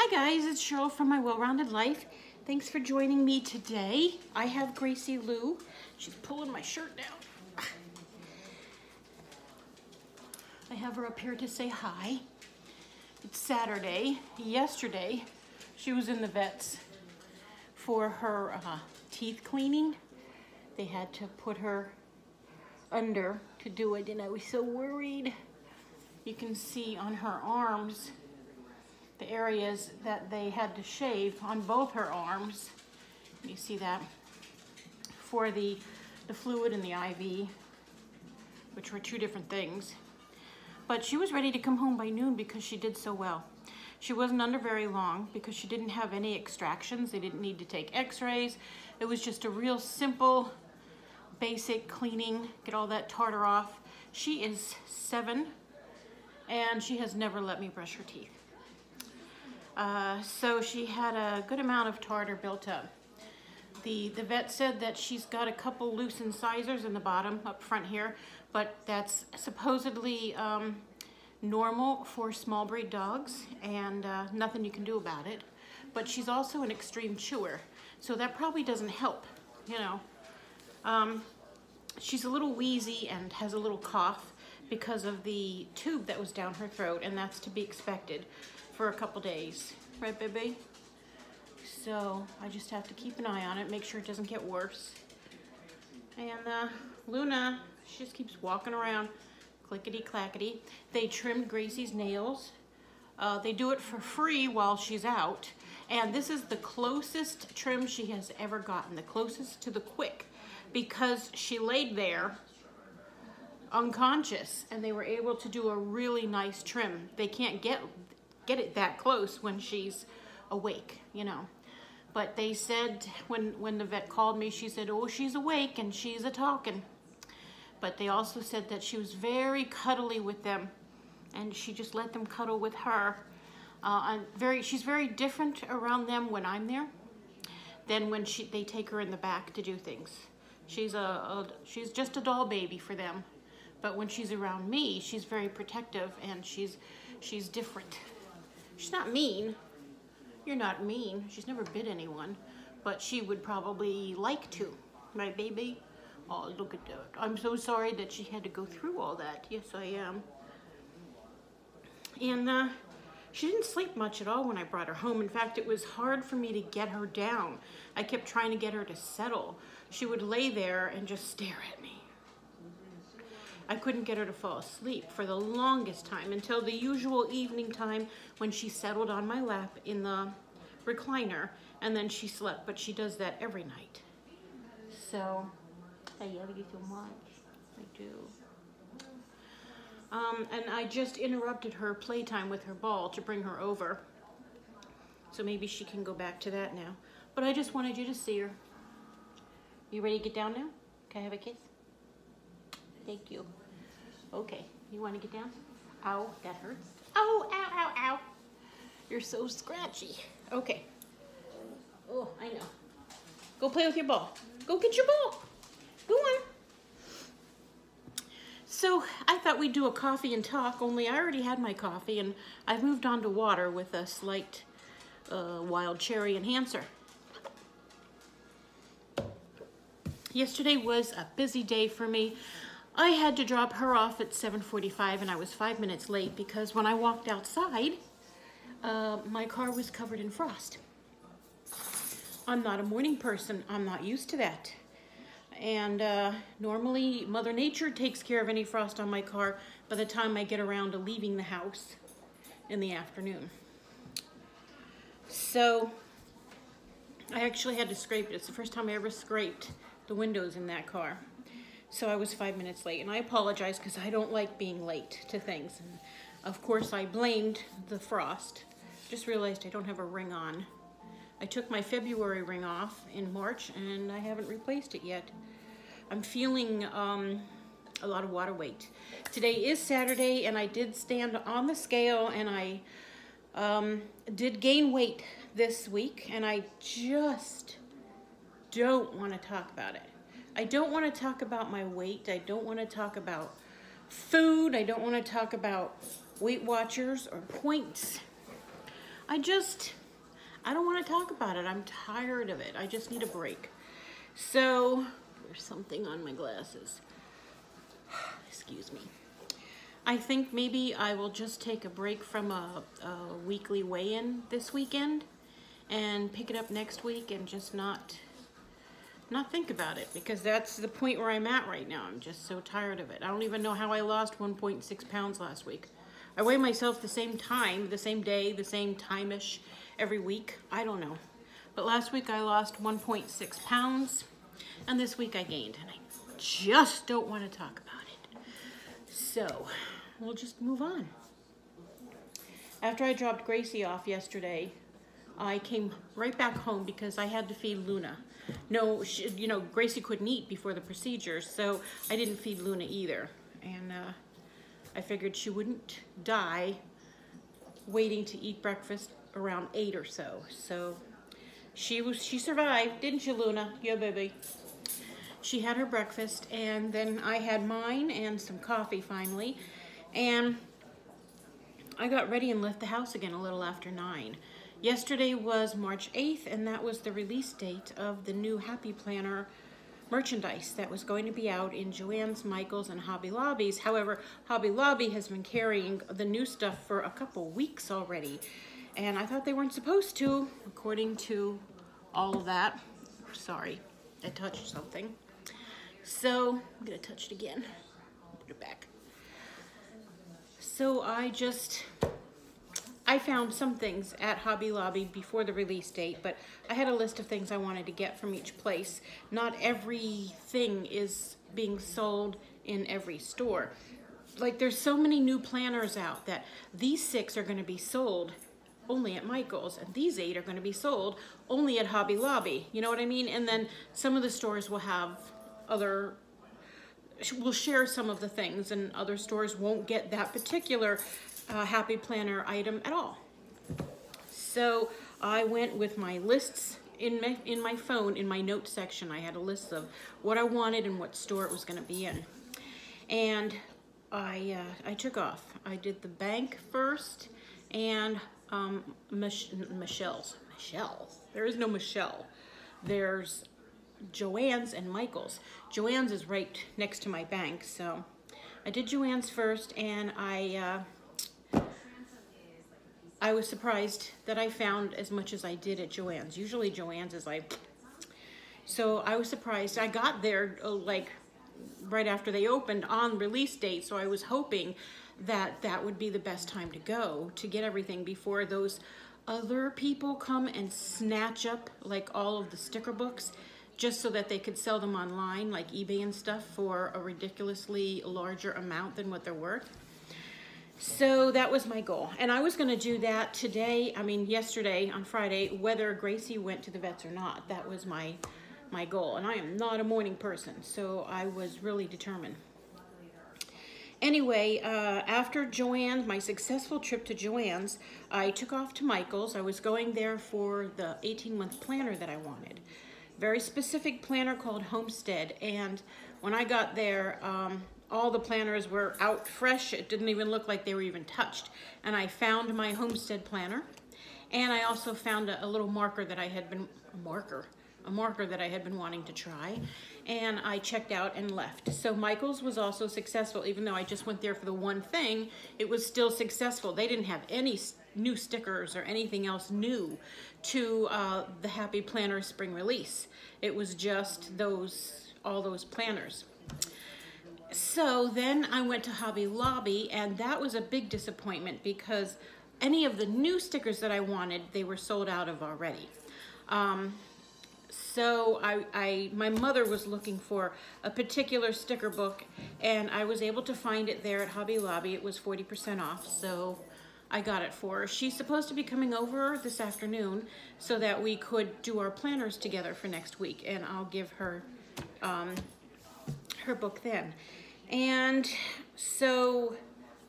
Hi guys, it's Cheryl from My Well-Rounded Life. Thanks for joining me today. I have Gracie Lou. She's pulling my shirt down. I have her up here to say hi. It's Saturday. Yesterday, she was in the vet's for her teeth cleaning. They had to put her under to do it, and I was so worried. You can see on her arms the areas that they had to shave on both her arms. You see that for the fluid and the IV, which were two different things. But she was ready to come home by noon because she did so well. She wasn't under very long because she didn't have any extractions. They didn't need to take x-rays. It was just a real simple, basic cleaning, get all that tartar off. She is 7 and she has never let me brush her teeth. So she had a good amount of tartar built up. The vet said that she's got a couple loose incisors in the bottom up front here, but that's supposedly normal for small breed dogs and nothing you can do about it. But she's also an extreme chewer, so that probably doesn't help, you know. She's a little wheezy and has a little cough because of the tube that was down her throat, and that's to be expected for a couple days, right baby? So I just have to keep an eye on it, make sure it doesn't get worse. And Luna, she just keeps walking around, clickety clackety. They trimmed Gracie's nails. They do it for free while she's out. And this is the closest trim she has ever gotten, the closest to the quick, because she laid there unconscious and they were able to do a really nice trim. They can't get it that close when she's awake, you know. But they said, when the vet called me, she said, oh, she's awake and she's a-talking. But they also said that she was very cuddly with them and she just let them cuddle with her. She's very different around them when I'm there than when they take her in the back to do things. She's just a doll baby for them. But when she's around me, she's very protective and she's different. She's not mean. You're not mean. She's never bit anyone, but she would probably like to, right, baby? Oh, look at that. I'm so sorry that she had to go through all that. Yes, I am. And she didn't sleep much at all when I brought her home. In fact, it was hard for me to get her down. I kept trying to get her to settle. She would lay there and just stare at me. I couldn't get her to fall asleep for the longest time until the usual evening time when she settled on my lap in the recliner, and then she slept, but she does that every night. So, I love you so much. I do. And I just interrupted her playtime with her ball to bring her over. So maybe she can go back to that now. But I just wanted you to see her. You ready to get down now? Can I have a kiss? Thank you. Okay, you want to get down? Ow, that hurts. Oh, ow, ow, ow. You're so scratchy. Okay. Oh, I know. Go play with your ball. Go get your ball. Go on. So I thought we'd do a coffee and talk, only I already had my coffee and I've moved on to water with a slight wild cherry enhancer. Yesterday was a busy day for me. I had to drop her off at 7:45 and I was 5 minutes late because when I walked outside, my car was covered in frost. I'm not a morning person. I'm not used to that. And normally Mother Nature takes care of any frost on my car by the time I get around to leaving the house in the afternoon. So I actually had to scrape it. It's the first time I ever scraped the windows in that car. So I was 5 minutes late, and I apologize because I don't like being late to things. And of course, I blamed the frost. Just realized I don't have a ring on. I took my February ring off in March, and I haven't replaced it yet. I'm feeling a lot of water weight. Today is Saturday, and I did stand on the scale, and I did gain weight this week, and I just don't want to talk about it. I don't want to talk about my weight. I don't want to talk about food. I don't want to talk about Weight Watchers or points. I don't want to talk about it. I'm tired of it. I just need a break. So, there's something on my glasses. Excuse me. I think maybe I will just take a break from a weekly weigh-in this weekend and pick it up next week and just not think about it, because that's the point where I'm at right now. I'm just so tired of it. I don't even know how I lost 1.6 pounds last week. I weigh myself the same time, the same day, the same time-ish every week. I don't know. But last week I lost 1.6 pounds, and this week I gained, and I just don't want to talk about it. So, we'll just move on. After I dropped Gracie off yesterday, I came right back home because I had to feed Luna. No, Gracie couldn't eat before the procedure, so I didn't feed Luna either. And I figured she wouldn't die waiting to eat breakfast around 8 or so. So she survived, didn't you, Luna? Yeah, baby. She had her breakfast, and then I had mine and some coffee finally. And I got ready and left the house again a little after 9. Yesterday was March 8th, and that was the release date of the new Happy Planner merchandise that was going to be out in Joann's, Michael's, and Hobby Lobby's. However, Hobby Lobby has been carrying the new stuff for a couple weeks already, and I thought they weren't supposed to, according to all of that. Sorry, I touched something. So, I'm gonna touch it again. Put it back. So I found some things at Hobby Lobby before the release date, but I had a list of things I wanted to get from each place. Not everything is being sold in every store. Like, there's so many new planners out that these 6 are going to be sold only at Michael's, and these 8 are going to be sold only at Hobby Lobby. You know what I mean? And then some of the stores will have we'll share some of the things, and other stores won't get that particular Happy Planner item at all. So I went with my lists in my phone, in my notes section. I had a list of what I wanted and what store it was going to be in. And I took off. I did the bank first, and Michelle's. There is no Michelle. There's Joann's and Michael's. Joann's is right next to my bank, so I did Joann's first, and I was surprised that I found as much as I did at Joann's. Usually Joann's is like, so I was surprised. I got there like right after they opened on release date, so I was hoping that that would be the best time to go to get everything before those other people come and snatch up like all of the sticker books, just so that they could sell them online, like eBay and stuff, for a ridiculously larger amount than what they're worth. So that was my goal. And I was gonna do that yesterday on Friday, whether Gracie went to the vets or not. That was my goal. And I am not a morning person, so I was really determined. Anyway, after Joann's, my successful trip to Joann's, I took off to Michael's. I was going there for the 18-month planner that I wanted. Very specific planner called Homestead, and when I got there, all the planners were out fresh. It didn't even look like they were even touched. And I found my Homestead planner, and I also found a little marker that I had been, a marker that I had been wanting to try, and I checked out and left. So Michael's was also successful. Even though I just went there for the one thing, it was still successful. They didn't have any new stickers or anything else new to the Happy Planner spring release. It was just all those planners. So then I went to Hobby Lobby, and that was a big disappointment because any of the new stickers that I wanted, they were sold out of already. So my mother was looking for a particular sticker book, and I was able to find it there at Hobby Lobby. It was 40% off, so I got it for her. She's supposed to be coming over this afternoon so that we could do our planners together for next week, and I'll give her her book then. And so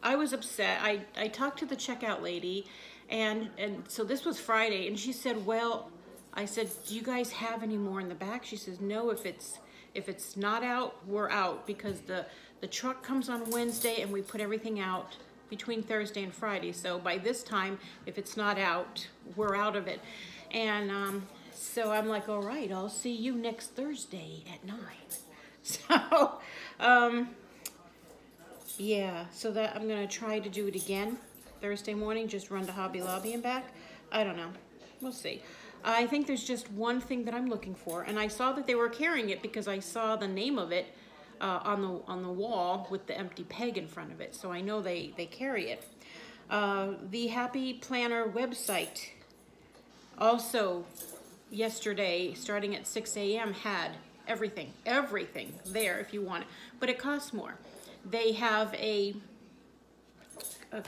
I was upset. I talked to the checkout lady, and so this was Friday, and she said, well, I said, do you guys have any more in the back? She says, no, if it's not out, we're out, because the truck comes on Wednesday and we put everything out between Thursday and Friday. So by this time, if it's not out, we're out of it. And so I'm like, all right, I'll see you next Thursday at 9. So, yeah, so that I'm gonna try to do it again Thursday morning, just run to Hobby Lobby and back. I don't know, we'll see. I think there's just one thing that I'm looking for, and I saw that they were carrying it because I saw the name of it on the wall with the empty peg in front of it, so I know they carry it. The Happy Planner website also yesterday, starting at 6 a.m. had everything there if you want it, but it costs more. They have a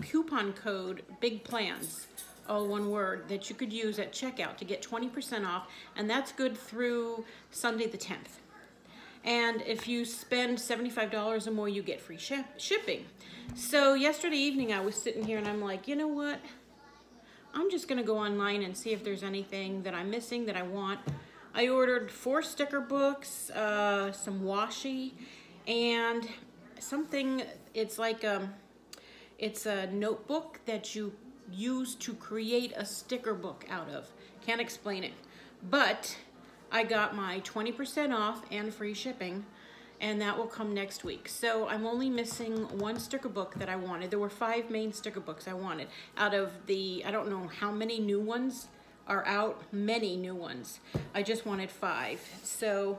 coupon code, Big Plans, all one word, that you could use at checkout to get 20% off, and that's good through Sunday the 10th. And if you spend $75 or more, you get free shipping. So yesterday evening I was sitting here and I'm like, you know what? I'm just gonna go online and see if there's anything that I'm missing that I want. I ordered 4 sticker books, some washi, and something, it's like it's a notebook that you use to create a sticker book out of. Can't explain it. But I got my 20% off and free shipping, and that will come next week. So I'm only missing 1 sticker book that I wanted. There were 5 main sticker books I wanted. Out of the, I don't know how many new ones are out, many new ones. I just wanted 5. So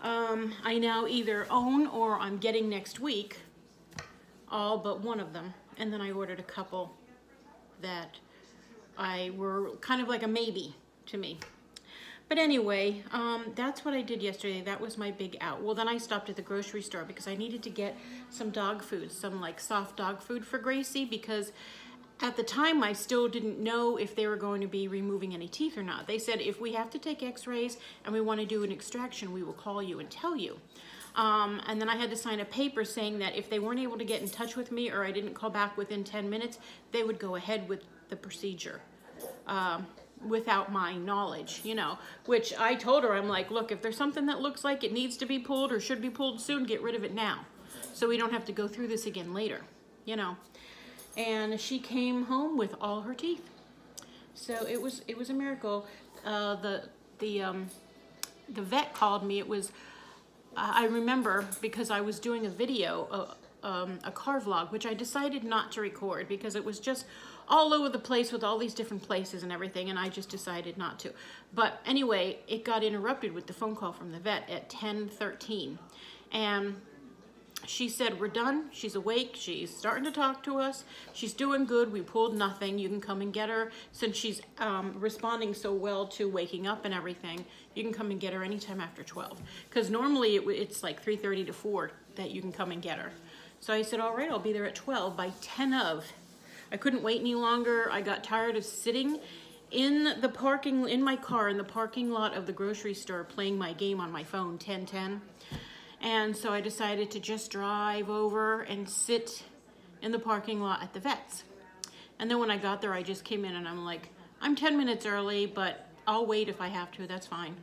I now either own or I'm getting next week all but one of them. And then I ordered a couple that were kind of like a maybe to me. But anyway, that's what I did yesterday. That was my big out. Well, then I stopped at the grocery store because I needed to get some dog food, some like soft dog food for Gracie, because at the time I still didn't know if they were going to be removing any teeth or not. They said if we have to take x-rays and we want to do an extraction, we will call you and tell you. And then I had to sign a paper saying that if they weren't able to get in touch with me or I didn't call back within 10 minutes, they would go ahead with the procedure. Without my knowledge, you know, which I told her, I'm like, look, if there's something that looks like it needs to be pulled or should be pulled soon, get rid of it now, so we don't have to go through this again later, you know. And she came home with all her teeth, so it was a miracle. The vet called me. It was I remember because I was doing a video, a car vlog, which I decided not to record because it was just all over the place with all these different places and everything, and I just decided not to. But anyway, it got interrupted with the phone call from the vet at 10:13, and she said, we're done, she's awake, she's starting to talk to us, she's doing good, we pulled nothing, you can come and get her. Since she's responding so well to waking up and everything, you can come and get her anytime after 12. Because normally it's like 3:30 to 4 that you can come and get her. So I said, all right, I'll be there at 12. By 10 of, I couldn't wait any longer. I got tired of sitting in my car in the parking lot of the grocery store playing my game on my phone, 10:10. And so I decided to just drive over and sit in the parking lot at the vet's. And then when I got there, I just came in and I'm like, I'm 10 minutes early, but I'll wait if I have to, that's fine.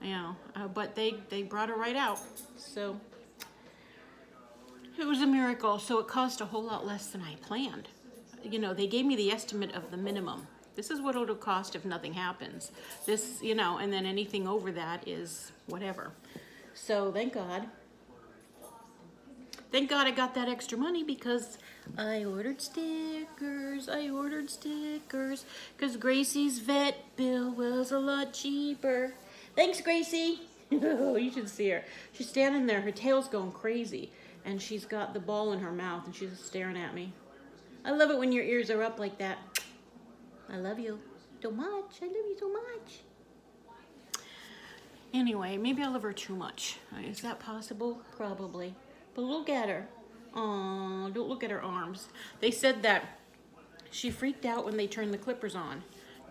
You know, but they brought her right out. So it was a miracle. So it cost a whole lot less than I planned. You know, they gave me the estimate of the minimum. This is what it'll cost if nothing happens. This, you know, and then anything over that is whatever. So thank God. Thank God I got that extra money because I ordered stickers. Because Gracie's vet bill was a lot cheaper. Thanks, Gracie. Oh, you should see her. She's standing there, her tail's going crazy, and she's got the ball in her mouth, and she's staring at me. I love it when your ears are up like that. I love you so much. I love you so much. Anyway, maybe I love her too much. Is that possible? Probably. But look at her. Aw, don't look at her arms. They said that she freaked out when they turned the clippers on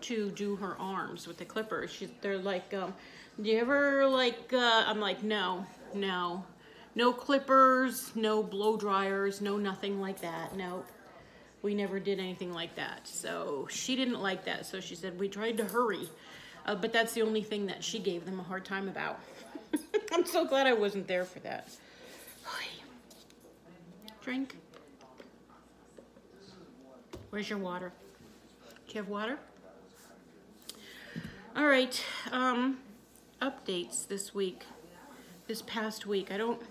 to do her arms with the clippers. They're like, do you ever like, I'm like, no. No clippers, no blow dryers, no nothing like that. Nope. We never did anything like that. So she didn't like that. So she said, we tried to hurry. But that's the only thing that she gave them a hard time about. I'm so glad I wasn't there for that. Drink. Where's your water? Do you have water? All right, updates this week, this past week. I don't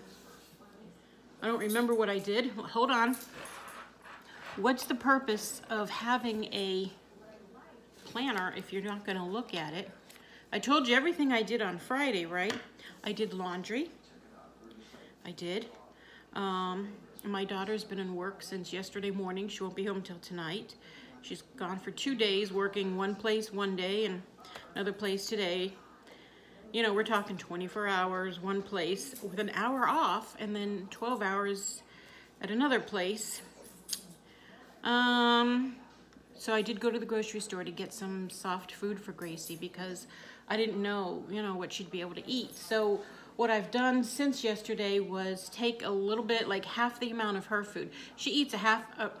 remember what I did. Hold on. What's the purpose of having a planner if you're not gonna look at it? I told you everything I did on Friday, right? I did laundry. I did. My daughter's been in work since yesterday morning. She won't be home till tonight. She's gone for 2 days, working one place one day and another place today. You know, we're talking 24 hours, one place with an hour off, and then 12 hours at another place. So I did go to the grocery store to get some soft food for Gracie because I didn't know, you know, what she'd be able to eat. So what I've done since yesterday was take a little bit, like half the amount of her food. She eats a half a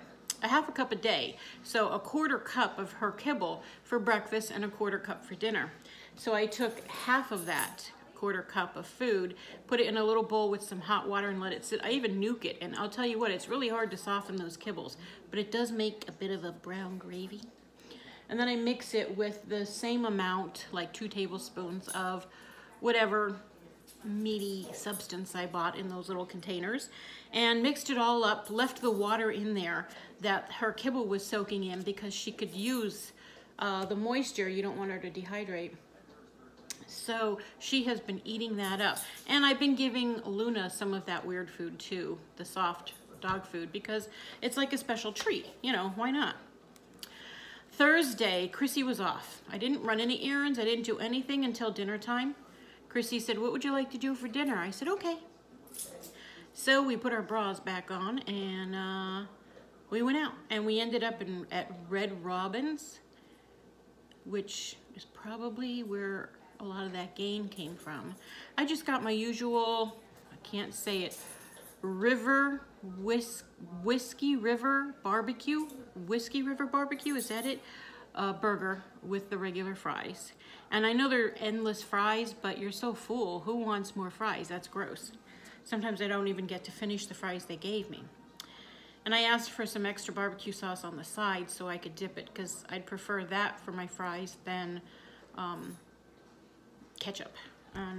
cup a day. So a quarter cup of her kibble for breakfast and a quarter cup for dinner. So I took half of that quarter cup of food, put it in a little bowl with some hot water and let it sit. I even nuke it, and I'll tell you what, it's really hard to soften those kibbles, but it does make a bit of a brown gravy. And then I mix it with the same amount, like 2 tablespoons of whatever meaty substance I bought in those little containers, and mixed it all up, left the water in there that her kibble was soaking in because she could use the moisture. You don't want her to dehydrate. So she has been eating that up. And I've been giving Luna some of that weird food too, the soft dog food, because it's like a special treat. You know, why not? Thursday, Chrissy was off. I didn't run any errands. I didn't do anything until dinner time. Chrissy said, "What would you like to do for dinner?" I said, "Okay." So we put our bras back on and we went out. And we ended up at Red Robin's, which is probably where a lot of that gain came from. I just got my usual, I can't say it, Whiskey River Barbecue, is that it? Burger with the regular fries. And I know they're endless fries, but you're so full. Who wants more fries? That's gross. Sometimes I don't even get to finish the fries they gave me. And I asked for some extra barbecue sauce on the side so I could dip it, because I'd prefer that for my fries than ketchup.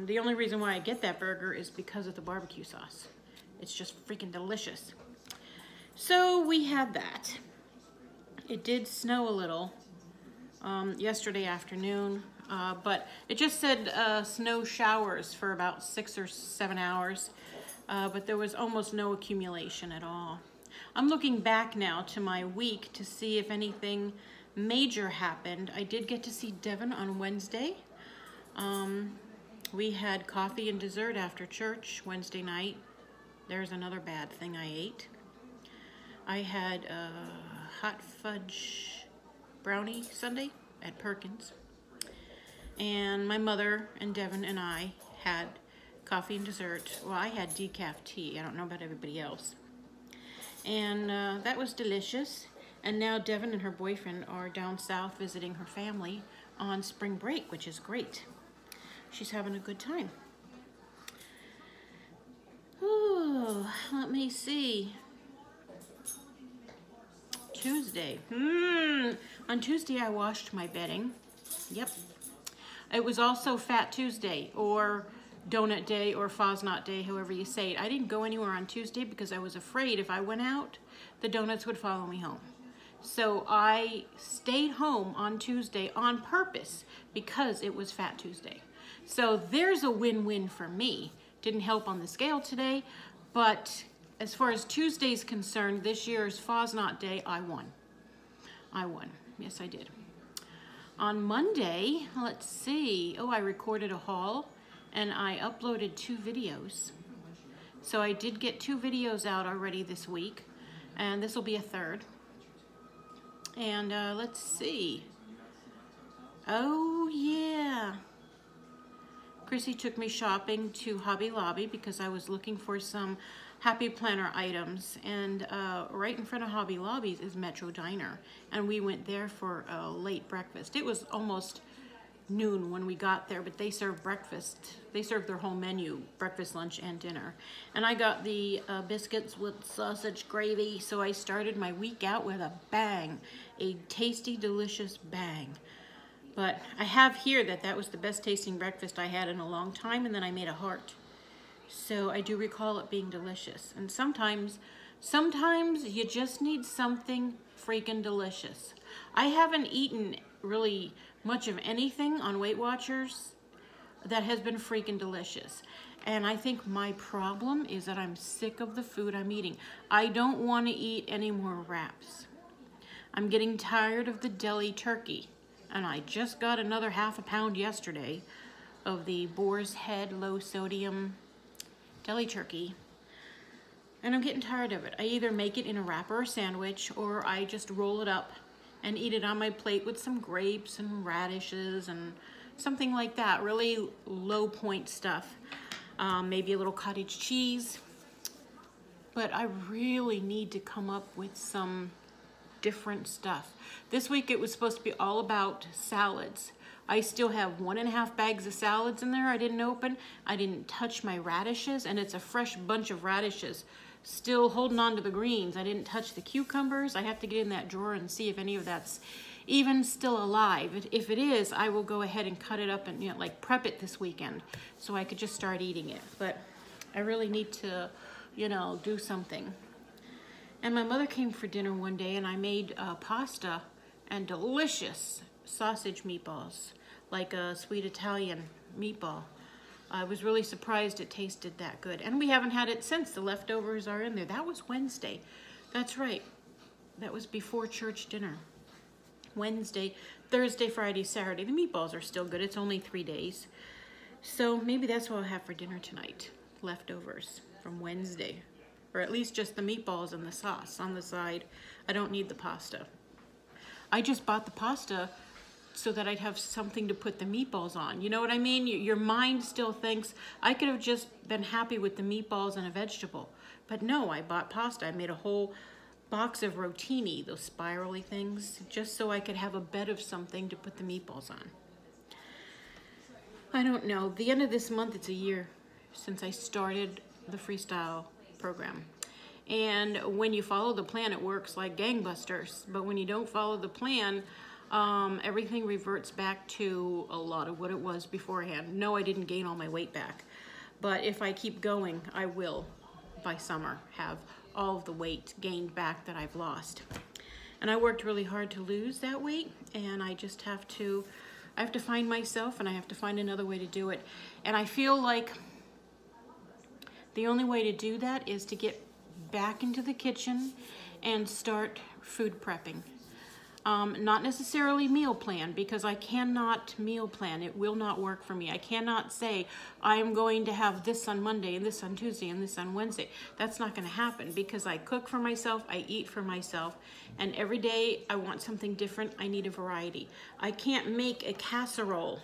The only reason why I get that burger is because of the barbecue sauce. It's just freaking delicious. So we had that. It did snow a little yesterday afternoon, but it just said snow showers for about 6 or 7 hours, but there was almost no accumulation at all. I'm looking back now to my week to see if anything major happened. I did get to see Devin on Wednesday. We had coffee and dessert after church Wednesday night. There's another bad thing I ate. I had a hot fudge brownie sundae at Perkins. And my mother and Devin and I had coffee and dessert. Well, I had decaf tea. I don't know about everybody else. And that was delicious. And now Devin and her boyfriend are down south visiting her family on spring break, which is great. She's having a good time. Ooh, let me see. Tuesday. On Tuesday, I washed my bedding. Yep. It was also Fat Tuesday, or Donut Day, or Fosnot Day, however you say it. I didn't go anywhere on Tuesday because I was afraid if I went out, the donuts would follow me home. So I stayed home on Tuesday on purpose because it was Fat Tuesday. So there's a win-win for me. Didn't help on the scale today, but as far as Tuesday's concerned, this year's Fosnot Day, I won. I won. Yes, I did. On Monday, let's see. Oh, I recorded a haul and I uploaded 2 videos. So I did get 2 videos out already this week, and this will be a 3rd. And let's see. Oh, yeah. Chrissy took me shopping to Hobby Lobby because I was looking for some Happy Planner items, and right in front of Hobby Lobby's is Metro Diner, and we went there for a late breakfast. It was almost noon when we got there, but they serve breakfast. They serve their whole menu, breakfast, lunch, and dinner. And I got the biscuits with sausage gravy, so I started my week out with a bang, a tasty, delicious bang. But I have here that was the best tasting breakfast I had in a long time, and then I made a heart. So I do recall it being delicious. And sometimes you just need something freaking delicious. I haven't eaten really much of anything on Weight Watchers that has been freaking delicious. And I think my problem is that I'm sick of the food I'm eating. I don't want to eat any more wraps. I'm getting tired of the deli turkey. And I just got another half a pound yesterday of the Boar's Head low sodium deli turkey. And I'm getting tired of it. I either make it in a wrapper or sandwich, or I just roll it up and eat it on my plate with some grapes and radishes and something like that. Really low point stuff. Maybe a little cottage cheese. But I really need to come up with some different stuff. This week it was supposed to be all about salads. I still have 1.5 bags of salads in there I didn't open. I didn't touch my radishes, and it's a fresh bunch of radishes. Still holding on to the greens. I didn't touch the cucumbers. I have to get in that drawer and see if any of that's even still alive. If it is, I will go ahead and cut it up and, you know, like prep it this weekend so I could just start eating it. But I really need to, you know, do something. And my mother came for dinner one day, and I made pasta and delicious sausage meatballs, like a sweet Italian meatball. I was really surprised it tasted that good. And we haven't had it since. The leftovers are in there. That was Wednesday. That's right. That was before church dinner. Wednesday, Thursday, Friday, Saturday. The meatballs are still good. It's only 3 days. So maybe that's what I'll have for dinner tonight. Leftovers from Wednesday. Or at least just the meatballs and the sauce on the side. I don't need the pasta. I just bought the pasta so that I'd have something to put the meatballs on. You know what I mean? Your mind still thinks, I could have just been happy with the meatballs and a vegetable. But no, I bought pasta. I made a whole box of rotini, those spirally things, just so I could have a bed of something to put the meatballs on. I don't know. The end of this month, it's a year since I started the freestyle program. And when you follow the plan, it works like gangbusters. But when you don't follow the plan, everything reverts back to a lot of what it was beforehand. No, I didn't gain all my weight back. But if I keep going, I will, by summer, have all of the weight gained back that I've lost. And I worked really hard to lose that weight, and I just have to find myself, and I have to find another way to do it. And I feel like the only way to do that is to get back into the kitchen and start food prepping. Not necessarily meal plan, because I cannot meal plan. It will not work for me. I cannot say I am going to have this on Monday and this on Tuesday and this on Wednesday. That's not going to happen, because I cook for myself, I eat for myself, and every day I want something different. I need a variety. I can't make a casserole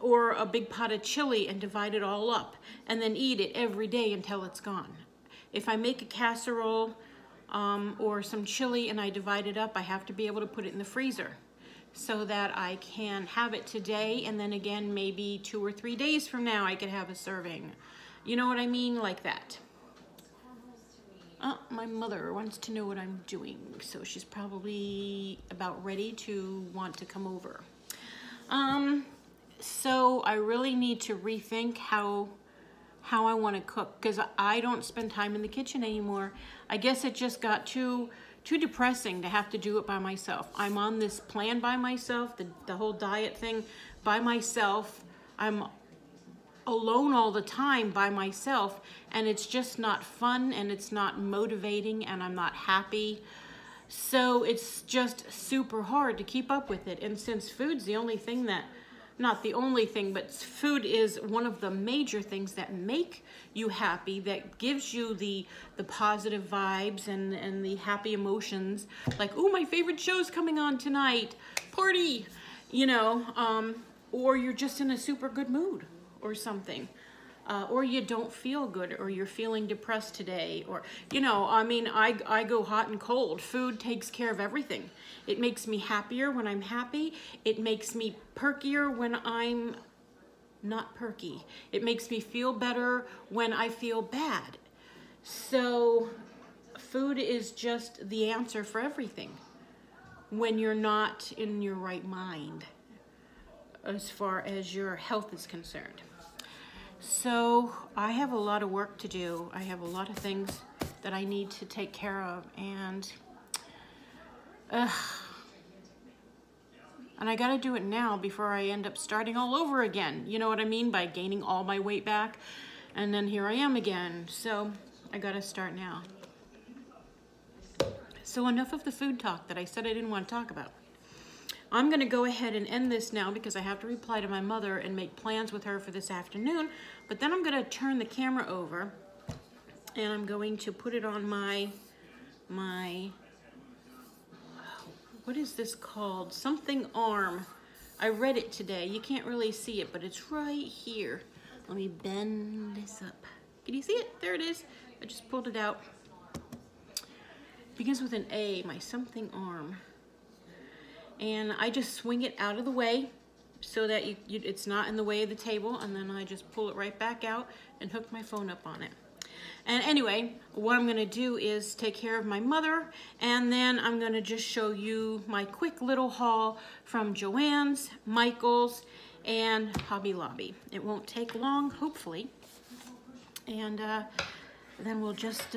or a big pot of chili and divide it all up and then eat it every day until it's gone. If I make a casserole or some chili and I divide it up, I have to be able to put it in the freezer so that I can have it today, and then again maybe 2 or 3 days from now I could have a serving. You know what I mean? Like that. My mother wants to know what I'm doing, so she's probably about ready to want to come over. So I really need to rethink how I want to cook, because I don't spend time in the kitchen anymore. I guess it just got too depressing to have to do it by myself. I'm on this plan by myself, the whole diet thing by myself. I'm alone all the time by myself, and it's just not fun, and it's not motivating, and I'm not happy. So it's just super hard to keep up with it. And since food's the only thing that, not the only thing, but food is one of the major things that make you happy, that gives you the positive vibes and the happy emotions. Like, oh, my favorite show's coming on tonight, party, you know, or you're just in a super good mood or something. or you don't feel good, or you're feeling depressed today, or, you know, I mean, I go hot and cold. Food takes care of everything. It makes me happier when I'm happy. It makes me perkier when I'm not perky. It makes me feel better when I feel bad. So food is just the answer for everything when you're not in your right mind as far as your health is concerned. So I have a lot of work to do. I have a lot of things that I need to take care of, and I gotta do it now before I end up starting all over again. You know what I mean? By gaining all my weight back, and then here I am again. So I gotta start now. So enough of the food talk that I said I didn't want to talk about. I'm gonna go ahead and end this now because I have to reply to my mother and make plans with her for this afternoon. But then I'm gonna turn the camera over and I'm going to put it on my what is this called? Something arm. I read it today. You can't really see it, but it's right here. Let me bend this up. Can you see it? There it is. I just pulled it out. It begins with an A, my something arm. And I just swing it out of the way so that it's not in the way of the table, and then I just pull it right back out and hook my phone up on it. And anyway, what I'm gonna do is take care of my mother, and then I'm gonna just show you my quick little haul from Joann's, Michael's, and Hobby Lobby. It won't take long, hopefully. And then we'll just,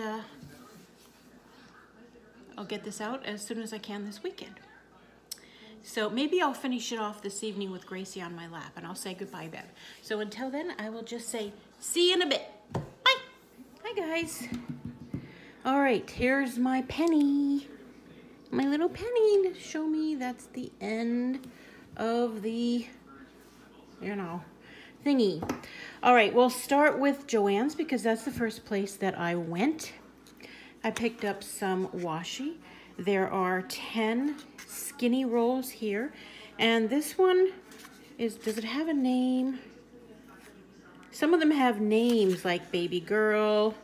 I'll get this out as soon as I can this weekend. So maybe I'll finish it off this evening with Gracie on my lap, and I'll say goodbye then. So until then, I will just say, see you in a bit. Bye. Hi, guys. All right, here's my penny. My little penny to show me that's the end of the, you know, thingy. All right, we'll start with Joann's because that's the first place that I went. I picked up some washi. There are 10 skinny rolls here, and this one is, does it have a name? Some of them have names like baby girl,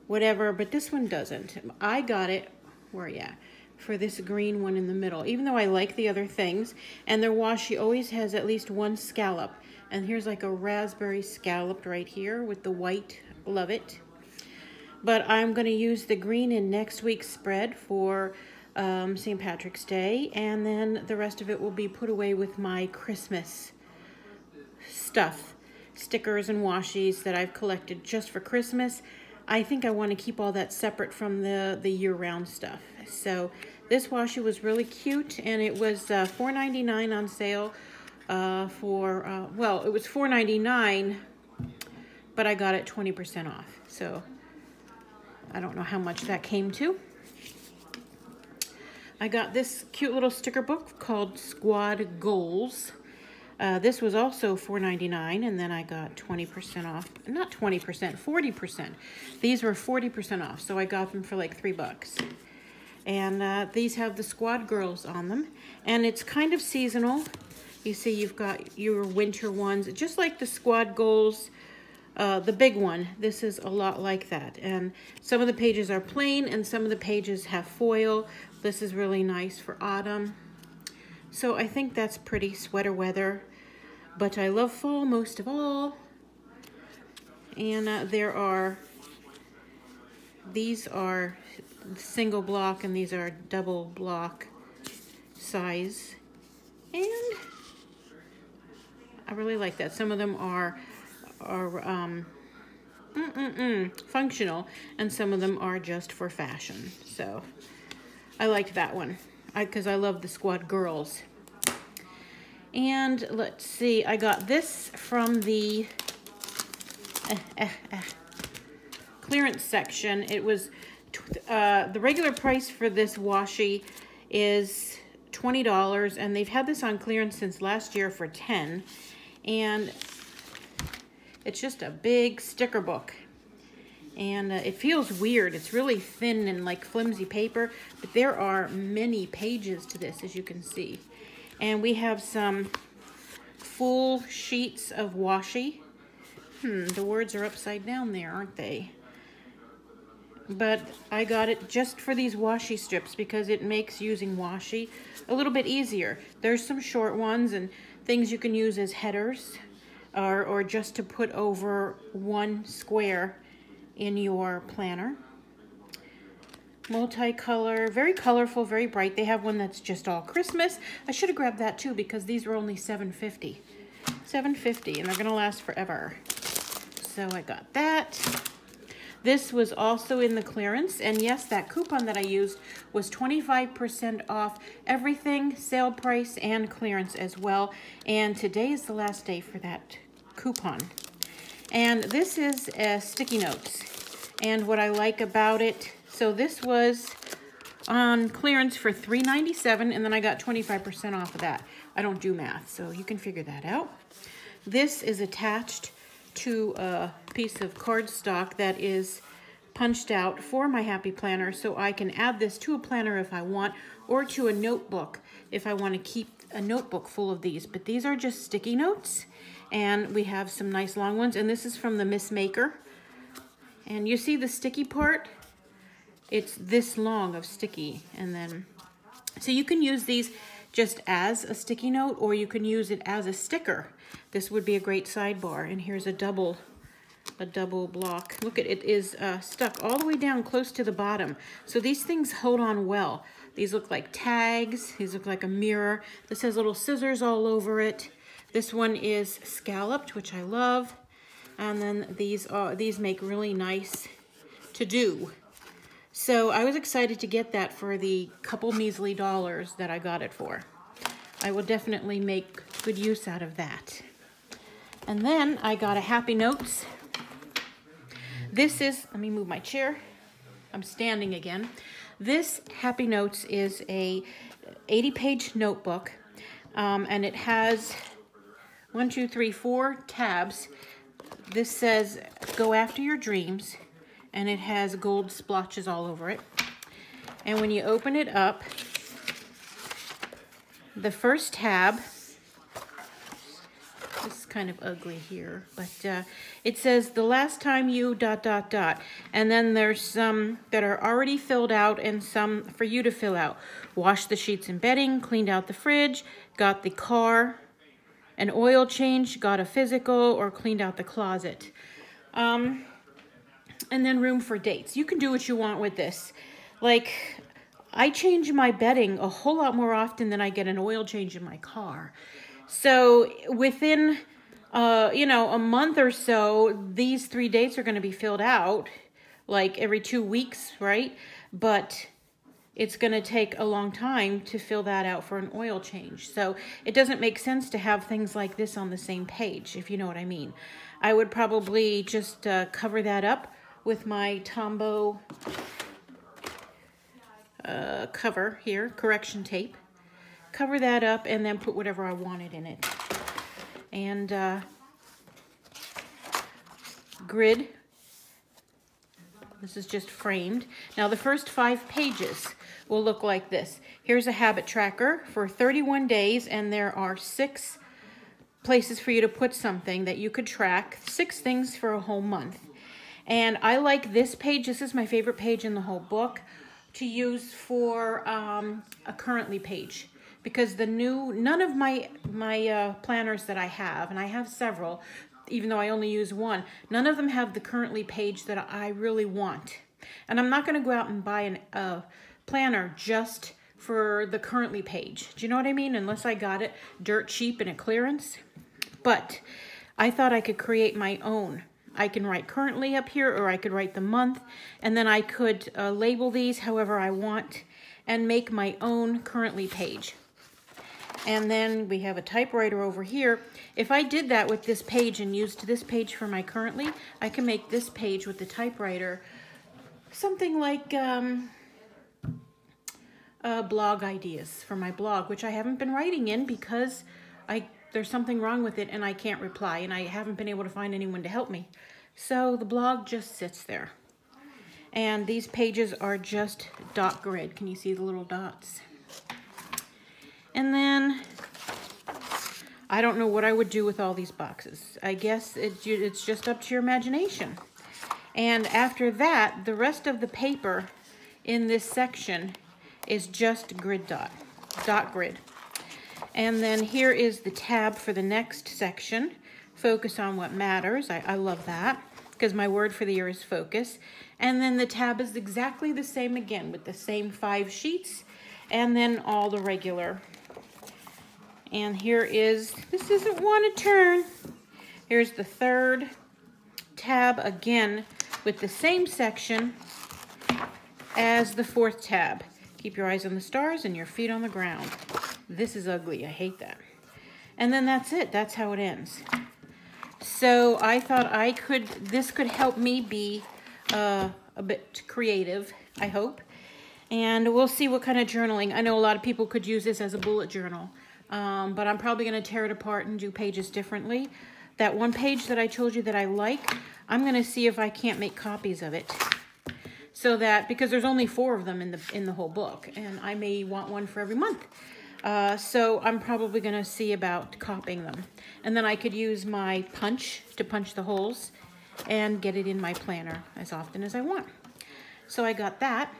whatever, but this one doesn't. I got it, where are you at? For this green one in the middle, even though I like the other things. And their washi always has at least one scallop, and here's like a raspberry scalloped right here with the white. Love it. But I'm going to use the green in next week's spread for St. Patrick's Day, and then the rest of it will be put away with my Christmas stuff, stickers and washies that I've collected just for Christmas. I think I want to keep all that separate from the year-round stuff. So this washi was really cute, and it was $4.99 on sale well, it was $4.99, but I got it 20% off. So I don't know how much that came to. I got this cute little sticker book called Squad Goals. This was also $4.99, and then I got 20% off. Not 20%, 40%. These were 40% off, so I got them for like $3. And these have the Squad Girls on them, and it's kind of seasonal. You see, you've got your winter ones, just like the Squad Goals. The big one, this is a lot like that. And some of the pages are plain and some of the pages have foil. This is really nice for autumn. So I think that's pretty sweater weather. But I love fall most of all. And these are single block and these are double block size. And I really like that. Some of them are functional, and some of them are just for fashion. So I liked that one because I love the Squad Girls. And let's see, I got this from the clearance section. It was the regular price for this washi is $20, and they've had this on clearance since last year for $10. And it's just a big sticker book, and it feels weird. It's really thin and like flimsy paper, but there are many pages to this, as you can see. And we have some full sheets of washi The words are upside down there, aren't they? But I got it just for these washi strips because it makes using washi a little bit easier. There's some short ones and things you can use as headers or just to put over one square in your planner. Multicolor, very colorful, very bright. They have one that's just all Christmas. I should have grabbed that too because these were only $7.50. $7.50, and they're gonna last forever. So I got that. This was also in the clearance, and yes, that coupon that I used was 25% off everything, sale price and clearance as well. And today is the last day for that coupon. And this is sticky notes. And what I like about it, so this was on clearance for $3.97, and then I got 25% off of that. I don't do math, so you can figure that out. This is attached to a piece of cardstock that is punched out for my Happy Planner, so I can add this to a planner if I want, or to a notebook if I want to keep a notebook full of these. But these are just sticky notes, and we have some nice long ones, and this is from the Miss Maker. And you see the sticky part? It's this long of sticky, and then, so you can use these just as a sticky note, or you can use it as a sticker. This would be a great sidebar. And here's a double block. Look at it, is stuck all the way down close to the bottom. So these things hold on well. These look like tags. These look like a mirror. This has little scissors all over it. This one is scalloped, which I love. And then these make really nice to do. So I was excited to get that for the couple measly dollars that I got it for. I will definitely make good use out of that. And then I got a Happy Notes. This is, let me move my chair. I'm standing again. This Happy Notes is a 80-page notebook, and it has 1, 2, 3, 4 tabs. This says, go after your dreams, and it has gold splotches all over it. And when you open it up, the first tab, this is kind of ugly here, but it says the last time you ... And then there's some that are already filled out and some for you to fill out. Washed the sheets and bedding, cleaned out the fridge, got the car, an oil change, got a physical, or cleaned out the closet. And then room for dates. You can do what you want with this. Like, I change my bedding a whole lot more often than I get an oil change in my car. So within, you know, a month or so, these 3 dates are going to be filled out, like every 2 weeks, right? But it's going to take a long time to fill that out for an oil change. So it doesn't make sense to have things like this on the same page, if you know what I mean. I would probably just cover that up with my Tombow cover here, correction tape. Cover that up and then put whatever I wanted in it. And grid. This is just framed. Now the first 5 pages will look like this. Here's a habit tracker for 31 days, and there are 6 places for you to put something that you could track, 6 things for a whole month. And I like this page. This is my favorite page in the whole book to use for a currently page, because the new, none of my planners that I have, and I have several, even though I only use one, none of them have the currently page that I really want. And I'm not going to go out and buy a planner just for the currently page. Do you know what I mean? Unless I got it dirt cheap in a clearance. But I thought I could create my own. I can write currently up here, or I could write the month, and then I could label these however I want and make my own currently page. And then we have a typewriter over here. If I did that with this page and used this page for my currently, I can make this page with the typewriter something like blog ideas for my blog, which I haven't been writing in because there's something wrong with it and I can't reply, and I haven't been able to find anyone to help me. So the blog just sits there. And these pages are just dot grid. Can you see the little dots? And then I don't know what I would do with all these boxes. I guess it's just up to your imagination. And after that, the rest of the paper in this section is just grid dot grid. And then here is the tab for the next section, focus on what matters. I love that because my word for the year is focus. And then the tab is exactly the same again with the same 5 sheets and then all the regular. And here is, this isn't one a turn. Here's the third tab again with the same section as the 4th tab. Keep your eyes on the stars and your feet on the ground. This is ugly, I hate that. And then that's it, that's how it ends. So I thought this could help me be a bit creative, I hope. And we'll see what kind of journaling. I know a lot of people could use this as a bullet journal, but I'm probably gonna tear it apart and do pages differently. That one page that I told you that I like, I'm gonna see if I can't make copies of it. So that, because there's only 4 of them in the whole book, and I may want one for every month. So I'm probably gonna see about copying them. And then I could use my punch to punch the holes and get it in my planner as often as I want. So I got that.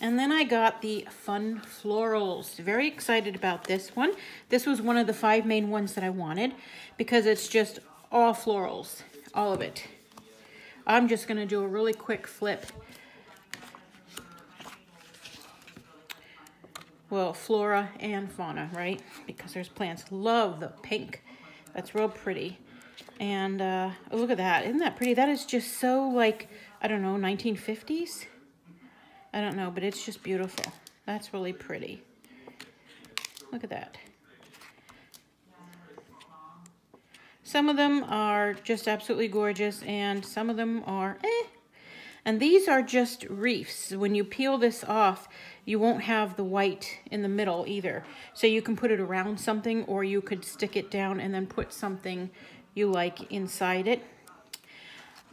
And then I got the Fun Florals. Very excited about this one. This was one of the 5 main ones that I wanted because it's just all florals, all of it. I'm just gonna do a really quick flip. Well, flora and fauna, right? Because there's plants. Love the pink. That's real pretty. And oh, look at that. Isn't that pretty? That is just so like, I don't know, 1950s? I don't know, but it's just beautiful. That's really pretty. Look at that. Some of them are just absolutely gorgeous, and some of them are eh. And these are just reefs. When you peel this off, you won't have the white in the middle either. So you can put it around something, or you could stick it down and then put something you like inside it.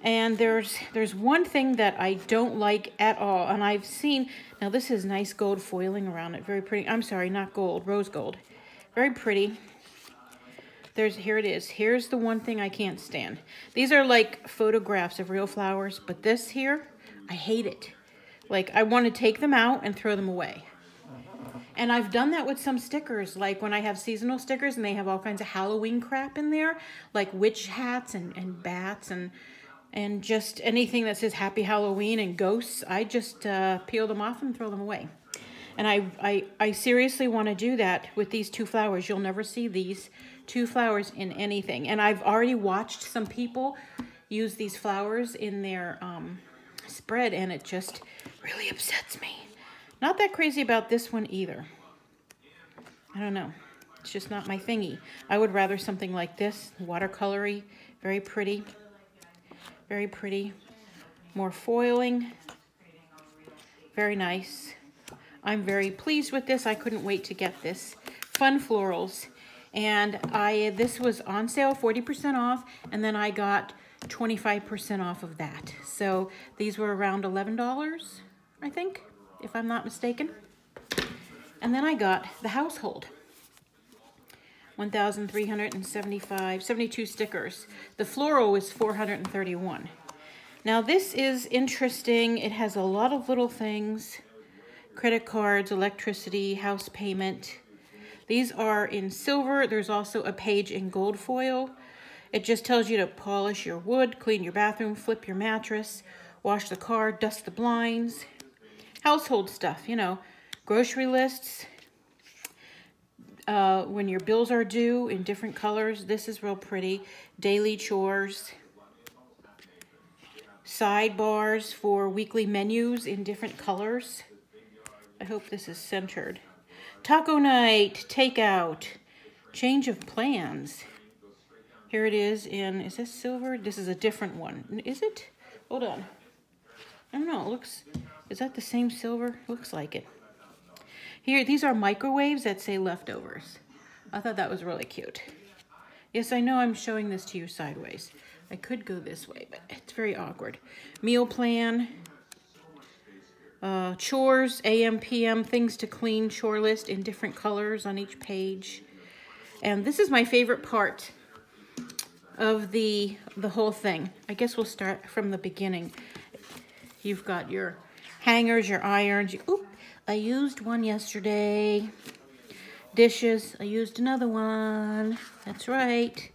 And there's one thing that I don't like at all, and I've seen, now this is nice gold foiling around it, very pretty. I'm sorry, not gold, rose gold. Very pretty. Here it is. Here's the one thing I can't stand. These are like photographs of real flowers, but this here, I hate it. Like, I want to take them out and throw them away. And I've done that with some stickers, like when I have seasonal stickers and they have all kinds of Halloween crap in there, like witch hats and bats and just anything that says Happy Halloween and ghosts. I just peel them off and throw them away. And I seriously want to do that with these 2 flowers. You'll never see these 2 flowers in anything. And I've already watched some people use these flowers in their spread, and it just really upsets me. Not that crazy about this one either. I don't know. It's just not my thingy. I would rather something like this, watercolory, very pretty. Very pretty. More foiling. Very nice. I'm very pleased with this. I couldn't wait to get this. Fun Florals. And this was on sale, 40% off, and then I got 25% off of that. So these were around $11, I think, if I'm not mistaken. And then I got the household. 72 stickers. The floral was 431. Now this is interesting. It has a lot of little things. Credit cards, electricity, house payment. These are in silver. There's also a page in gold foil. It just tells you to polish your wood, clean your bathroom, flip your mattress, wash the car, dust the blinds. Household stuff, you know, grocery lists. When your bills are due in different colors. This is real pretty. Daily chores. Sidebars for weekly menus in different colors. I hope this is centered. Taco night, takeout, change of plans. Here it is in, is this silver? This is a different one. Is it? Hold on. I don't know, it looks, is that the same silver? Looks like it. Here, these are microwaves that say leftovers. I thought that was really cute. Yes, I know I'm showing this to you sideways. I could go this way, but it's very awkward. Meal plan. chores, AM, PM, things to clean, chore list in different colors on each page. And this is my favorite part of the whole thing. I guess we'll start from the beginning. You've got your hangers, your irons. Oop, I used one yesterday. Dishes, I used another one. That's right.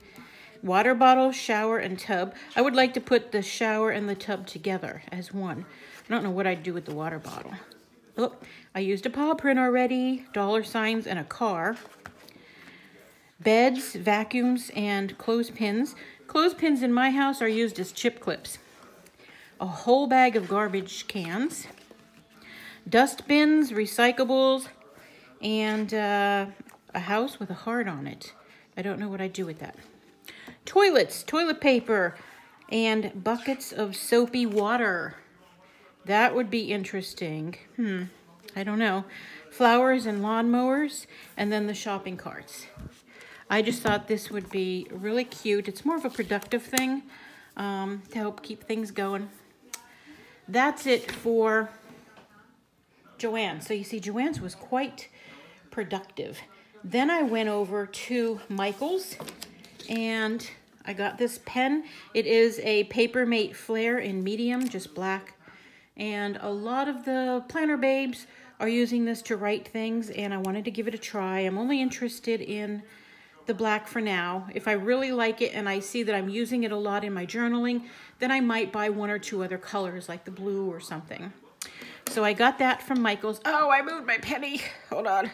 Water bottle, shower, and tub. I would like to put the shower and the tub together as one. I don't know what I'd do with the water bottle. Oh, I used a paw print already, dollar signs, and a car. Beds, vacuums, and clothespins. Clothespins in my house are used as chip clips. A whole bag of garbage cans. Dust bins, recyclables, and a house with a heart on it. I don't know what I'd do with that. Toilets, toilet paper, and buckets of soapy water. That would be interesting. I don't know. Flowers and lawnmowers, and then the shopping carts. I just thought this would be really cute. It's more of a productive thing to help keep things going. That's it for Joanne. So you see, Joanne's was quite productive. Then I went over to Michael's and I got this pen. It is a Papermate Flare in medium, just black. And a lot of the planner babes are using this to write things, and I wanted to give it a try. I'm only interested in the black for now. If I really like it and I see that I'm using it a lot in my journaling, then I might buy one or two other colors like the blue or something. So I got that from Michael's. Oh, I moved my penny. Hold on.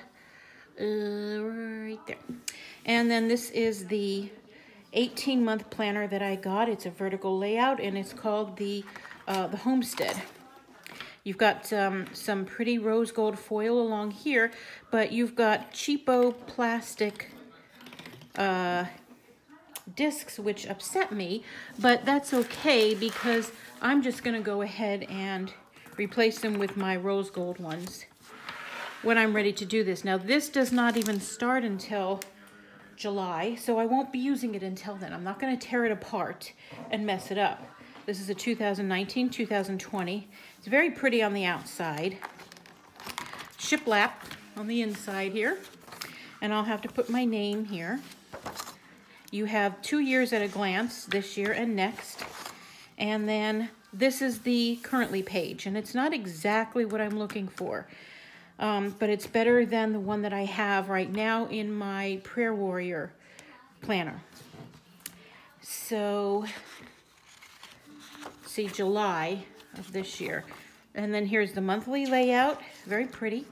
Right there. And then this is the 18-month planner that I got. It's a vertical layout, and it's called the Homestead. You've got some pretty rose gold foil along here, but you've got cheapo plastic discs, which upset me, but that's okay because I'm just going to go ahead and replace them with my rose gold ones when I'm ready to do this. Now, this does not even start until July, so I won't be using it until then. I'm not going to tear it apart and mess it up. This is a 2019-2020. It's very pretty on the outside. Shiplap on the inside here. And I'll have to put my name here. You have 2 years at a glance, this year and next. And then this is the currently page. And it's not exactly what I'm looking for. But it's better than the one that I have right now in my Prayer Warrior planner. So, see, July of this year. And then here's the monthly layout, very pretty.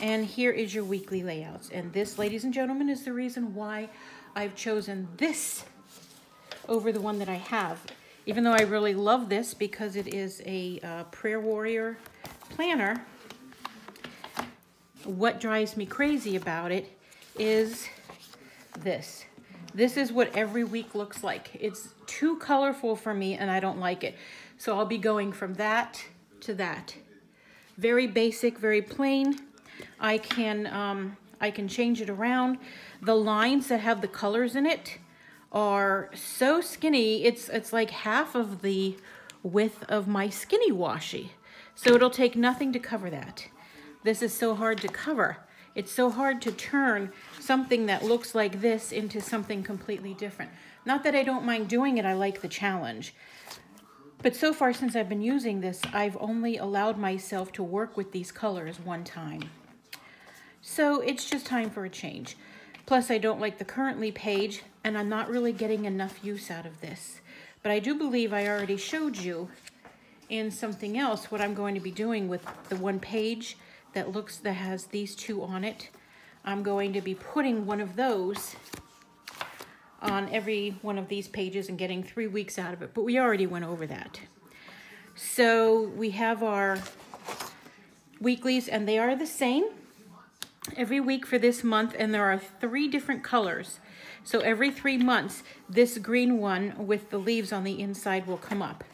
And here is your weekly layouts. And this, ladies and gentlemen, is the reason why I've chosen this over the one that I have. Even though I really love this because it is a Prayer Warrior planner, what drives me crazy about it is this. This is what every week looks like. It's too colorful for me and I don't like it. So I'll be going from that to that. Very basic, very plain. I can change it around. The lines that have the colors in it are so skinny. It's like half of the width of my skinny washi. So it'll take nothing to cover that. This is so hard to cover. It's so hard to turn something that looks like this into something completely different. Not that I don't mind doing it, I like the challenge. But so far since I've been using this, I've only allowed myself to work with these colors one time. So it's just time for a change. Plus I don't like the currently page, and I'm not really getting enough use out of this. But I do believe I already showed you in something else what I'm going to be doing with the one page that has these two on it. I'm going to be putting one of those on every one of these pages and getting 3 weeks out of it, but we already went over that. So we have our weeklies, and they are the same every week for this month, and there are 3 different colors. So every 3 months, this green one with the leaves on the inside will come up.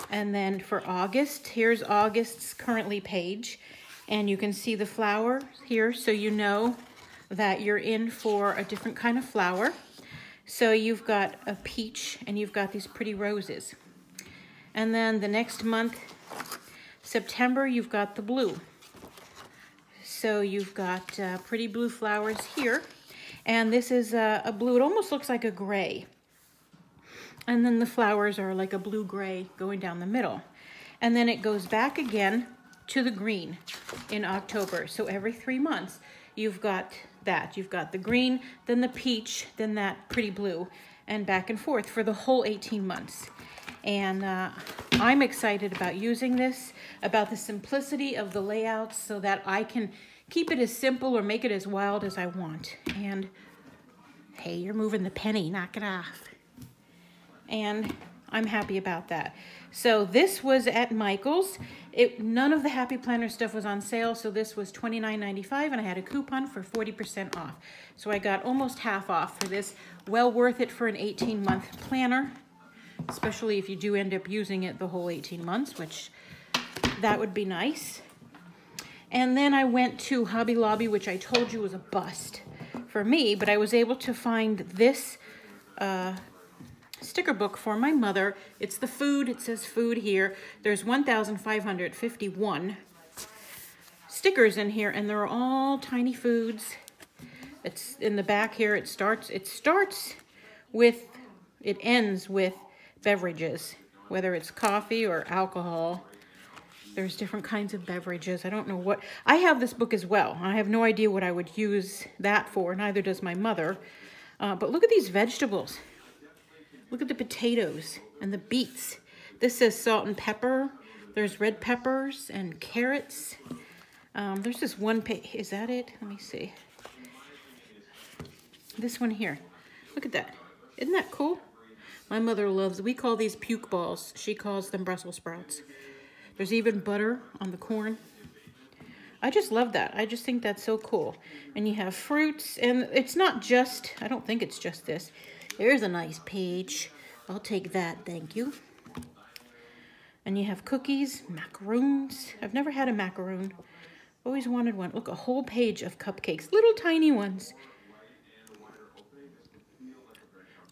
And then for August, here's August's currently page. And you can see the flower here, so you know that you're in for a different kind of flower. So you've got a peach, and you've got these pretty roses. And then the next month, September, you've got the blue. So you've got pretty blue flowers here. And this is a blue. It almost looks like a gray. And then the flowers are like a blue-gray going down the middle. And then it goes back again to the green in October. So every 3 months, you've got that. You've got the green, then the peach, then that pretty blue, and back and forth for the whole 18 months. And I'm excited about using this, about the simplicity of the layouts so that I can keep it as simple or make it as wild as I want. And hey, you're moving the penny, knock it off. And I'm happy about that. So this was at Michael's. None of the Happy Planner stuff was on sale, so this was $29.95, and I had a coupon for 40% off. So I got almost half off for this. Well worth it for an 18-month planner, especially if you do end up using it the whole 18 months, which that would be nice. And then I went to Hobby Lobby, which I told you was a bust for me, but I was able to find this sticker book for my mother. It's the food. It says food here. There's 1,551 stickers in here, and they're all tiny foods. It's in the back here. It ends with beverages, whether it's coffee or alcohol. There's different kinds of beverages. I don't know what. I have this book as well. I have no idea what I would use that for. Neither does my mother. But look at these vegetables. Look at the potatoes and the beets. This says salt and pepper. There's red peppers and carrots. There's this one page. Is that it? Let me see. This one here. Look at that. Isn't that cool? My mother loves, we call these puke balls. She calls them Brussels sprouts. There's even butter on the corn. I just love that. I just think that's so cool. And you have fruits, and it's not just, I don't think it's just this. There's a nice page. I'll take that, thank you. And you have cookies, macaroons. I've never had a macaroon. Always wanted one. Look, a whole page of cupcakes, little tiny ones.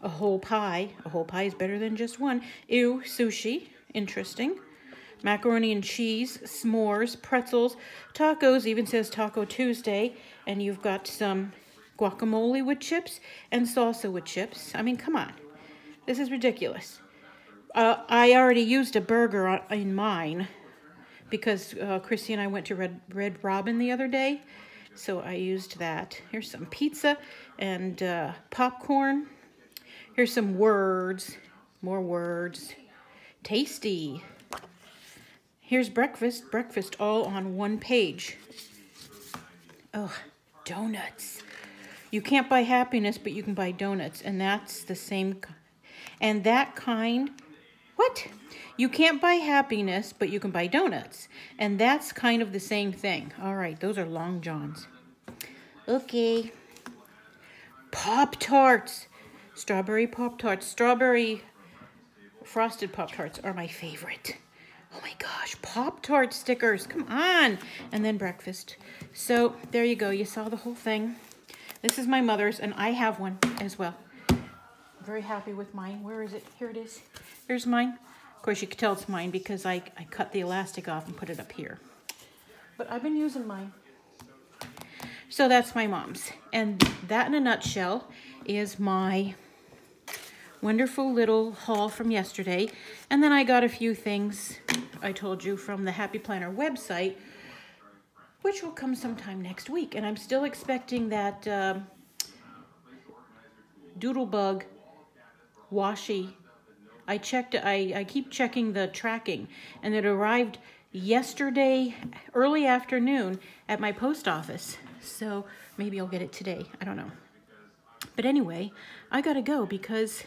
A whole pie. A whole pie is better than just one. Ew, sushi. Interesting. Macaroni and cheese, s'mores, pretzels, tacos, even says Taco Tuesday. And you've got some guacamole with chips and salsa with chips. I mean, come on. This is ridiculous. I already used a burger in mine because Chrissy and I went to Red Robin the other day. So I used that. Here's some pizza and popcorn. Here's some words. More words. Tasty. Here's breakfast. Breakfast all on one page. Oh, donuts. You can't buy happiness, but you can buy donuts. And that's the same. And that kind. What? You can't buy happiness, but you can buy donuts. And that's kind of the same thing. All right, those are Long Johns. Okay. Pop-Tarts. Strawberry Pop-Tarts. Strawberry frosted Pop-Tarts are my favorite. Oh my gosh, Pop-Tart stickers, come on. And then breakfast. So there you go, you saw the whole thing. This is my mother's, and I have one as well. Very happy with mine. Where is it? Here it is. Here's mine. Of course, you can tell it's mine because I cut the elastic off and put it up here. But I've been using mine. So that's my mom's. And that in a nutshell is my wonderful little haul from yesterday. And then I got a few things I told you from the Happy Planner website, which will come sometime next week. And I'm still expecting that Doodlebug washi. I keep checking the tracking, and it arrived yesterday early afternoon at my post office. So maybe I'll get it today. I don't know. But anyway, I gotta go because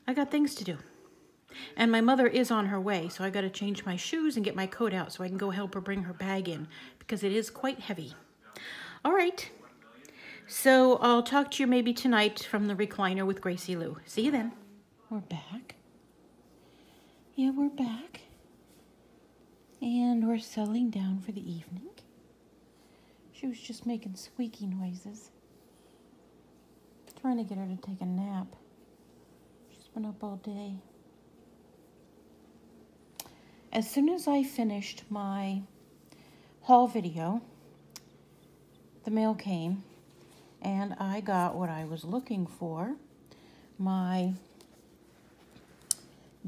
I got things to do. And my mother is on her way, so I gotta change my shoes and get my coat out so I can go help her bring her bag in because it is quite heavy. All right. So I'll talk to you maybe tonight from the recliner with Gracie Lou. See you then. We're back. Yeah, we're back. And we're settling down for the evening. She was just making squeaky noises. Trying to get her to take a nap. She's been up all day. as soon as I finished my haul video, the mail came and I got what I was looking for, my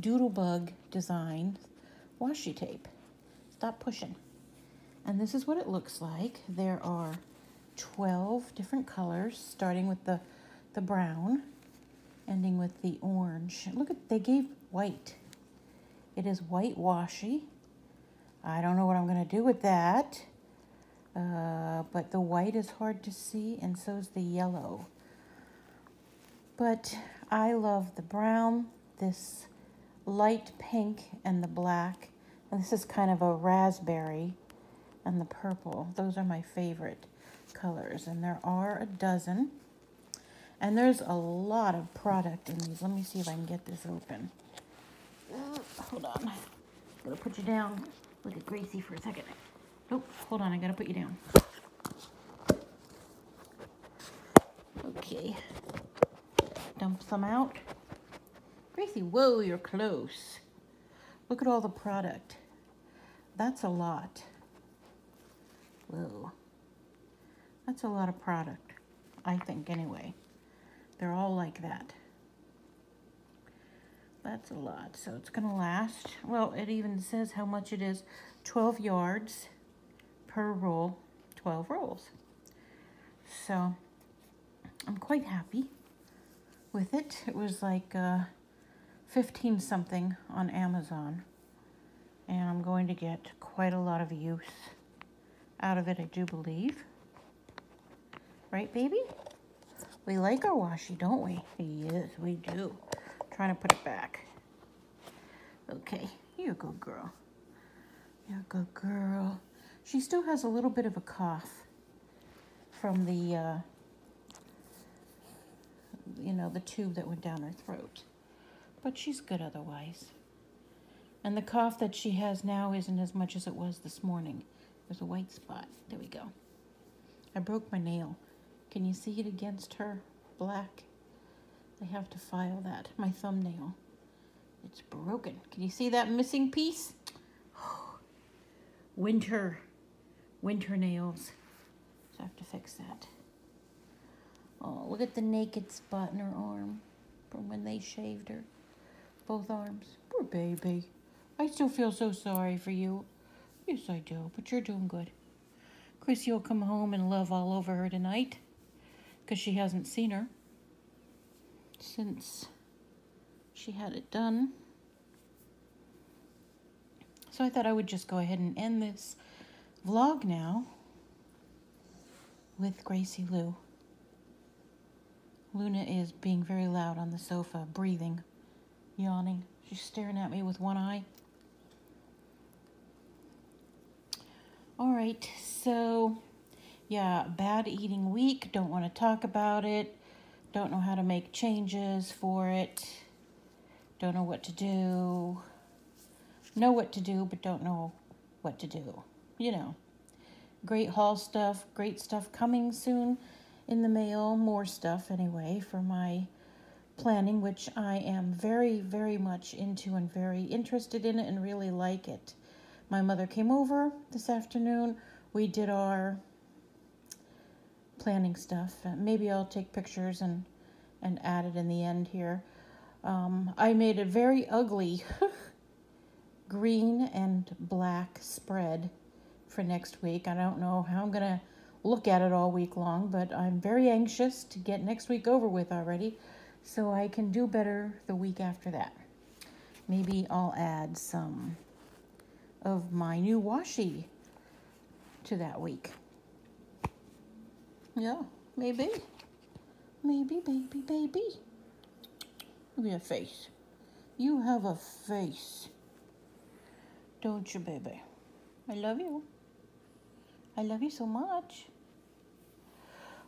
Doodlebug design washi tape. Stop pushing. And this is what it looks like. There are 12 different colors, starting with the brown, ending with the orange. Look at, they gave white. It is white washi. I don't know what I'm going to do with that. But the white is hard to see, and so is the yellow. But I love the brown, this light pink, and the black. And this is kind of a raspberry, and the purple. Those are my favorite colors, and there are a dozen. And there's a lot of product in these. Let me see if I can get this open. Hold on. I'm going to put you down. Look at Gracie for a second. Nope, hold on. I got to put you down. Okay. Dump some out. Gracie, whoa, you're close. Look at all the product. That's a lot. Whoa. That's a lot of product, I think, anyway. They're all like that. That's a lot, so it's going to last. Well, it even says how much it is. 12 yards per roll, 12 rolls. So, I'm quite happy with it. It was like 15 something on Amazon. And I'm going to get quite a lot of use out of it, I do believe. Right, baby? We like our washi, don't we? Yes, we do. Trying to put it back. Okay, you're a good girl. You're a good girl. She still has a little bit of a cough from the, you know, the tube that went down her throat. But she's good otherwise. And the cough that she has now isn't as much as it was this morning. There's a white spot. There we go. I broke my nail. Can you see it against her black? I have to file that. My thumbnail. It's broken. Can you see that missing piece? Winter nails. So I have to fix that. Oh, look at the naked spot in her arm from when they shaved her. Both arms. Poor baby. I still feel so sorry for you. Yes, I do, but you're doing good. Chrissy will come home and love all over her tonight because she hasn't seen her since she had it done. So I thought I would just go ahead and end this vlog now with Gracie Lou. Luna is being very loud on the sofa, breathing, yawning. She's staring at me with one eye. All right, so yeah, bad eating week. Don't want to talk about it. Don't know how to make changes for it. Don't know what to do. Know what to do, but don't know what to do. You know, great haul stuff, great stuff coming soon in the mail. More stuff anyway for my planning, which I am very, very much into and very interested in it and really like it. My mother came over this afternoon. We did our planning stuff. Maybe I'll take pictures and add it in the end here. I made a very ugly green and black spread for next week. I don't know how I'm going to look at it all week long, but I'm very anxious to get next week over with already so I can do better the week after that. Maybe I'll add some of my new washi to that week. Yeah, maybe. Maybe, baby, baby. Look at your face. You have a face. Don't you, baby? I love you. I love you so much.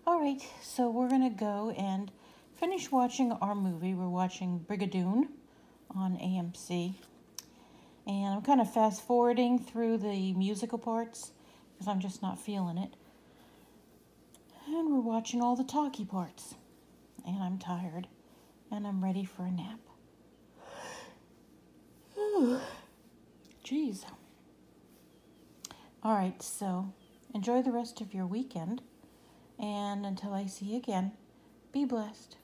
All right, so we're going to go and finish watching our movie. We're watching Brigadoon on AMC. And I'm kind of fast forwarding through the musical parts because I'm just not feeling it. And we're watching all the talky parts. And I'm tired. And I'm ready for a nap. Geez. All right, so enjoy the rest of your weekend. And until I see you again, be blessed.